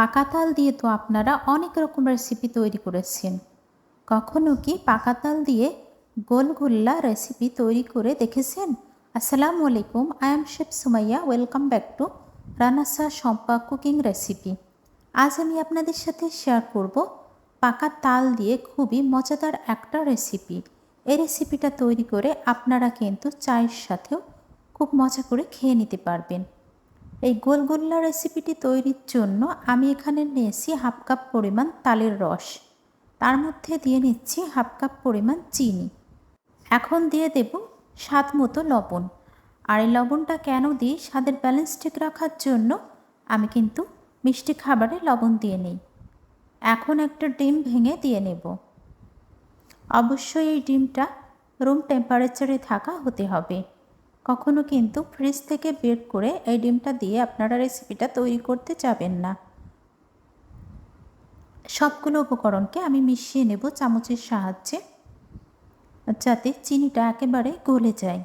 পাকা তাল দিয়ে তো আপনারা অনেক রকম রেসিপি তৈরি করেছেন। কখনো কি পাকা তাল দিয়ে গোলগুল্লা রেসিপি তৈরি করে দেখেছেন? আসসালামু আলাইকুম, I am chef Sumaiya. Welcome back to রানাসা শম্পা কুকিং রেসিপি। আজ আমি আপনাদের সাথে শেয়ার করব পাকা তাল দিয়ে খুবই মজাদার একটা রেসিপি। এই রেসিপিটা তৈরি করে আপনারা কিন্তু চায়ের সাথেও খুব মজা করে খেয়ে নিতে পারবেন। এই গোলগোল্লা রেসিপিটি তৈরির জন্য আমি এখানে নিয়েছি হাফ কাপ পরিমাণ তালের রস। তার মধ্যে দিয়ে নিচ্ছি হাফ কাপ পরিমাণ চিনি। এখন দিয়ে দেব স্বাদ মতো লবণ। আর এই লবণটা কেন দিই? স্বাদের ব্যালেন্স ঠিক রাখার জন্য আমি কিন্তু মিষ্টি খাবারে লবণ দিয়ে নিই। এখন একটা ডিম ভেঙে দিয়ে নেব। অবশ্যই এই ডিমটা রুম টেম্পারেচারে থাকা হতে হবে। কখনো কিন্তু ফ্রিজ থেকে বের করে এই ডিমটা দিয়ে আপনারা রেসিপিটা তৈরি করতে যাবেন না। সবগুলো উপকরণকে আমি মিশিয়ে নেব চামচের সাহায্যে, যাতে চিনিটা একেবারে গলে যায়।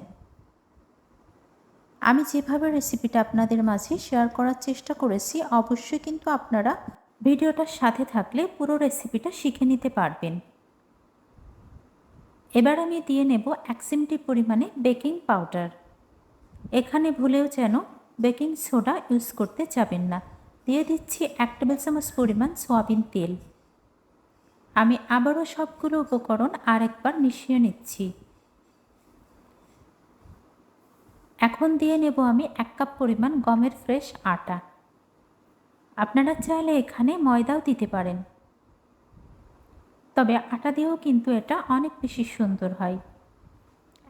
আমি যেভাবে রেসিপিটা আপনাদের মাঝে শেয়ার করার চেষ্টা করেছি, অবশ্যই কিন্তু আপনারা ভিডিওটার সাথে থাকলে পুরো রেসিপিটা শিখে নিতে পারবেন। এবার আমি দিয়ে নেব 1 চিমটি পরিমাণে বেকিং পাউডার। এখানে ভুলেও যেন বেকিং সোডা ইউজ করতে যাবেন না। দিয়ে দিচ্ছি 1 টেবিল চামচ পরিমাণ সয়াবিন তেল। আমি আবারও সবগুলো উপকরণ আরেকবার মিশিয়ে নিচ্ছি। এখন দিয়ে নেব আমি 1 কাপ পরিমাণ গমের ফ্রেশ আটা। আপনারা চাইলে এখানে ময়দাও দিতে পারেন, তবে আটা দিয়েও কিন্তু এটা অনেক বেশি সুন্দর হয়।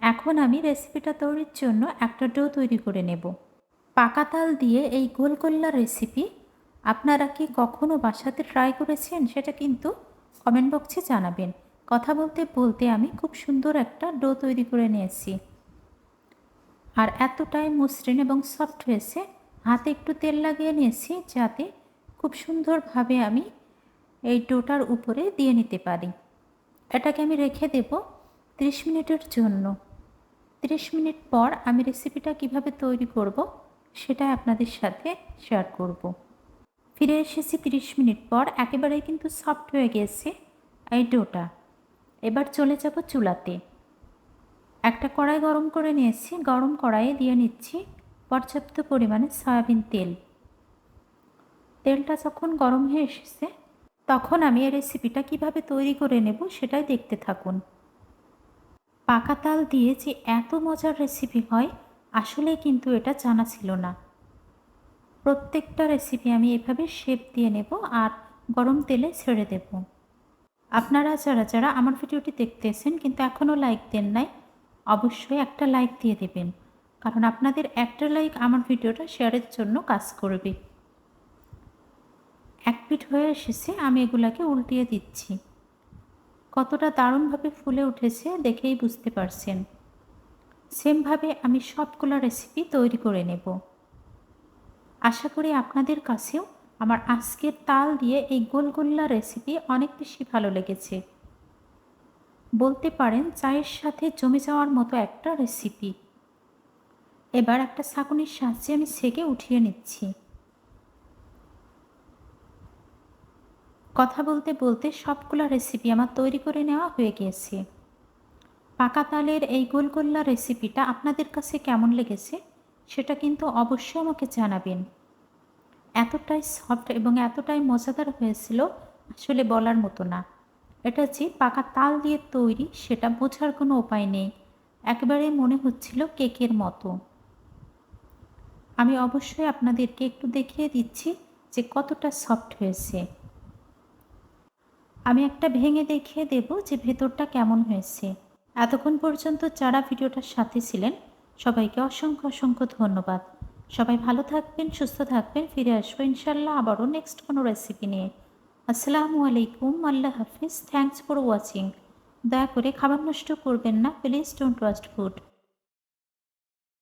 এখন আমি রেসিপিটা তৈরির জন্য একটা ডো তৈরি করে নেব। পাকা তাল দিয়ে এই গোলগোল্লা রেসিপি আপনারা কি কখনো বাসাতে ট্রাই করেছেন? সেটা কিন্তু কমেন্ট বক্সে জানাবেন। কথা বলতে বলতে আমি খুব সুন্দর একটা ডো তৈরি করে নিয়েছি, আর এতটাই মসৃণ এবং সফট হয়েছে। হাতে একটু তেল লাগিয়ে নিয়েছি যাতে খুব সুন্দরভাবে আমি এই ডোটার উপরে দিয়ে নিতে পারি। এটাকে আমি রেখে দেব 30 মিনিটের জন্য। 30 মিনিট পর আমি রেসিপিটা কিভাবে তৈরি করব সেটা আপনাদের সাথে শেয়ার করব। ফিরে এসেছি 30 মিনিট পর। একেবারেই কিন্তু সফট হয়ে গিয়েছে এই ডোটা। এবার চলে যাব চুলাতে। একটা কড়াই গরম করে নিয়েছি। গরম কড়াইয়ে দিয়ে নিচ্ছি পর্যাপ্ত পরিমাণে সয়াবিন তেল। তেলটা যখন গরম হয়ে এসেছে, তখন আমি এই রেসিপিটা কিভাবে তৈরি করে নেব সেটাই দেখতে থাকুন। পাকা তাল দিয়ে যে এত মজার রেসিপি হয়, আসলে কিন্তু এটা জানা ছিল না। প্রত্যেকটা রেসিপি আমি এভাবে শেপ দিয়ে নেব আর গরম তেলে ছেড়ে দেব। আপনারা যারা আমার ভিডিওটি দেখতেছেন কিন্তু এখনও লাইক দেন নাই, অবশ্যই একটা লাইক দিয়ে দেবেন, কারণ আপনাদের একটা লাইক আমার ভিডিওটা শেয়ারের জন্য কাজ করবে। এক পিঠ হয়ে এসেছে, আমি এগুলাকে উল্টিয়ে দিচ্ছি। কতটা দারুণভাবে ফুলে উঠেছে দেখেই বুঝতে পারছেন। সেমভাবে আমি সবগুলো রেসিপি তৈরি করে নেব। আশা করি আপনাদের কাছেও আমার আজকের তাল দিয়ে এই গোলগোল্লা রেসিপি অনেক বেশি ভালো লেগেছে। বলতে পারেন চায়ের সাথে জমে যাওয়ার মতো একটা রেসিপি। এবার একটা ছাঁকনির সাহায্যে আমি ছেঁকে উঠিয়ে নিচ্ছি। কথা বলতে বলতে সবগুলো রেসিপি আমার তৈরি করে নেওয়া হয়ে গিয়েছে। পাকা তালের এই গোলগোল্লা রেসিপিটা আপনাদের কাছে কেমন লেগেছে সেটা কিন্তু অবশ্যই আমাকে জানাবেন। এতটাই সফট এবং এতটাই মজাদার হয়েছিল, আসলে বলার মতো না। এটা যে পাকা তাল দিয়ে তৈরি সেটা বোঝার কোনো উপায় নেই। একেবারে মনে হচ্ছিল কেকের মতো। আমি অবশ্যই আপনাদেরকে একটু দেখিয়ে দিচ্ছি যে কতটা সফট হয়েছে। আমি একটা ভেঙে দেখিয়ে দেব যে ভেতরটা কেমন হয়েছে। এতক্ষণ পর্যন্ত যারা ভিডিওটার সাথে ছিলেন সবাইকে অসংখ্য অসংখ্য ধন্যবাদ। সবাই ভালো থাকবেন, সুস্থ থাকবেন। ফিরে আসবো ইনশাল্লাহ আবারও নেক্সট কোনো রেসিপি নিয়ে। আসসালামু আলাইকুম, আল্লাহ হাফিজ। Thanks for watching. দয়া করে খাবার নষ্ট করবেন না, প্লিজ ডোন্ট ওয়েস্ট ফুড।